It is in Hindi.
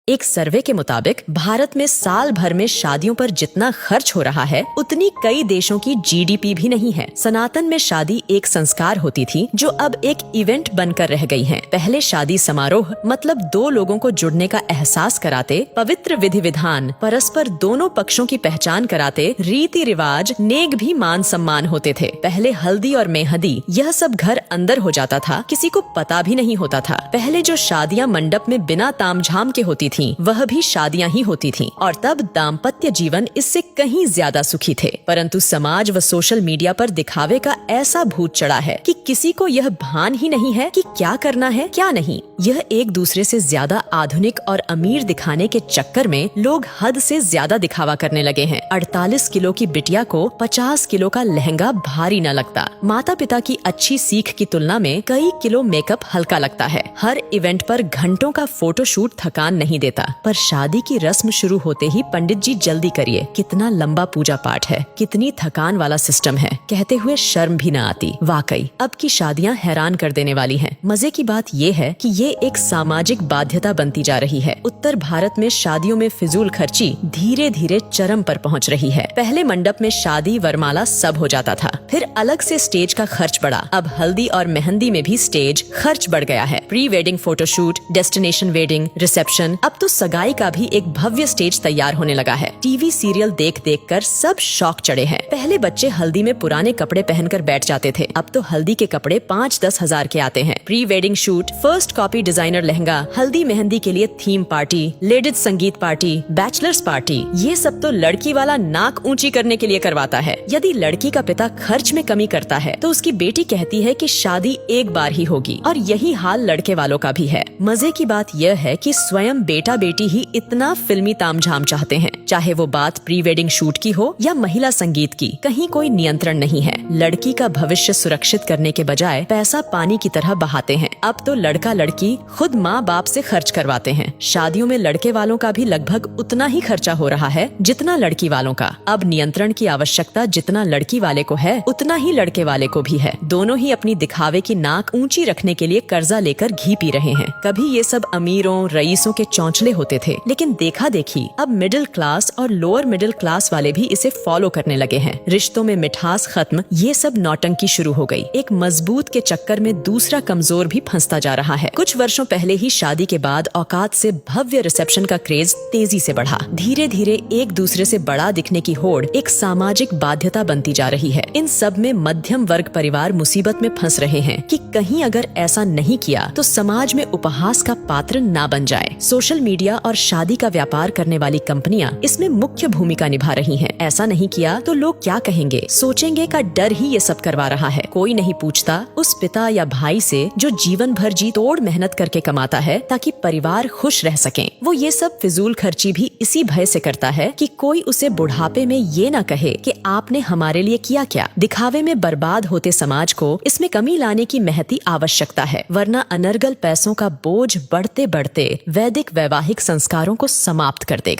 एक सर्वे के मुताबिक भारत में साल भर में शादियों पर जितना खर्च हो रहा है उतनी कई देशों की जीडीपी भी नहीं है। सनातन में शादी एक संस्कार होती थी जो अब एक इवेंट बनकर रह गई है। पहले शादी समारोह मतलब दो लोगों को जुड़ने का एहसास कराते, पवित्र विधि विधान, परस्पर दोनों पक्षों की पहचान कराते, रीति रिवाज, नेक भी मान सम्मान होते थे। पहले हल्दी और मेहंदी यह सब घर अंदर हो जाता था, किसी को पता भी नहीं होता था। पहले जो शादियां मंडप में बिना तामझाम के होती थीं, वह भी शादियां ही होती थीं और तब दाम्पत्य जीवन इससे कहीं ज्यादा सुखी थे। परंतु समाज व सोशल मीडिया पर दिखावे का ऐसा भूत चढ़ा है कि किसी को यह भान ही नहीं है कि क्या करना है क्या नहीं। यह एक दूसरे से ज्यादा आधुनिक और अमीर दिखाने के चक्कर में लोग हद से ज्यादा दिखावा करने लगे हैं। 48 किलो की बिटिया को 50 किलो का लहंगा भारी न लगता। माता पिता की अच्छी सीख की तुलना में कई किलो मेकअप हल्का लगता है। हर इवेंट पर घंटों का फोटोशूट थकान नहीं देता, पर शादी की रस्म शुरू होते ही पंडित जी जल्दी करिए, कितना लंबा पूजा पाठ है, कितनी थकान वाला सिस्टम है, कहते हुए शर्म भी न आती। वाकई अब की शादियां हैरान कर देने वाली हैं। मजे की बात ये है कि ये एक सामाजिक बाध्यता बनती जा रही है। उत्तर भारत में शादियों में फिजूल खर्ची धीरे धीरे चरम पर पहुंच रही है। पहले मंडप में शादी वरमाला सब हो जाता था, फिर अलग से स्टेज का खर्च बढ़ा। अब हल्दी और मेहंदी में भी स्टेज खर्च बढ़ गया है। Pre wedding photoshoot, destination wedding, reception, अब तो सगाई का भी एक भव्य स्टेज तैयार होने लगा है। टीवी सीरियल देख देख कर सब शौक चढ़े हैं। पहले बच्चे हल्दी में पुराने कपड़े पहनकर बैठ जाते थे, अब तो हल्दी के कपड़े 5-10 हजार के आते हैं। Pre wedding shoot, first copy designer lehenga, हल्दी मेहंदी के लिए थीम पार्टी, लेडीज संगीत पार्टी, बैचलर्स पार्टी, ये सब तो लड़की वाला नाक ऊंची करने के लिए करवाता है। यदि लड़की का पिता खर्च में कमी करता है तो उसकी बेटी कहती है कि शादी एक बार ही होगी, और यही हाल लड़के वालों का भी है। मजे की बात यह है कि स्वयं बेटा बेटी ही इतना फिल्मी तामझाम चाहते हैं, चाहे वो बात प्री वेडिंग शूट की हो या महिला संगीत की, कहीं कोई नियंत्रण नहीं है। लड़की का भविष्य सुरक्षित करने के बजाय पैसा पानी की तरह बहाते हैं। अब तो लड़का लड़की खुद माँ बाप से खर्च करवाते हैं। शादियों में लड़के वालों का भी लगभग उतना ही खर्चा हो रहा है जितना लड़की वालों का। अब नियंत्रण की आवश्यकता जितना लड़की वाले को है उतना ही लड़के वाले को भी है। दोनों ही अपनी दिखावे की नाक ऊंची रखने के लिए कर्जा लेकर घी पी रहे हैं। कभी ये सब अमीरों रईसों के चौंचले होते थे, लेकिन देखा देखी अब मिडिल क्लास और लोअर मिडिल क्लास वाले भी इसे फॉलो करने लगे हैं। रिश्तों में मिठास खत्म, ये सब नौटंकी शुरू हो गई। एक मजबूत के चक्कर में दूसरा कमजोर भी फंसता जा रहा है। कुछ वर्षों पहले ही शादी के बाद औकात से भव्य रिसेप्शन का क्रेज तेजी से बढ़ा। धीरे धीरे एक दूसरे से बड़ा दिखने की होड़ एक सामाजिक बाध्यता बनती जा रही है। इन सब में मध्यम वर्ग परिवार मुसीबत में फंस रहे हैं कि कहीं अगर ऐसा नहीं किया तो समाज में उपहास का पात्र ना बन जाए। सोशल मीडिया और शादी का व्यापार करने वाली कंपनियां इसमें मुख्य भूमिका निभा रही हैं। ऐसा नहीं किया तो लोग क्या कहेंगे, सोचेंगे का डर ही ये सब करवा रहा है। कोई नहीं पूछता उस पिता या भाई से जो जीवन भर जी तोड़ मेहनत करके कमाता है ताकि परिवार खुश रह सकें। वो ये सब फिजूल खर्ची भी इसी भय से करता है कि कोई उसे बुढ़ापे में ये न कहे कि आपने हमारे लिए किया क्या। दिखावे में बर्बाद होते समाज को इसमें कमी लाने की महती आवश्यकता है, वरना अनर्गल पैसों का बोझ बढ़ते बढ़ते वैदिक वैवाहिक संस्कारों को समाप्त कर देगा।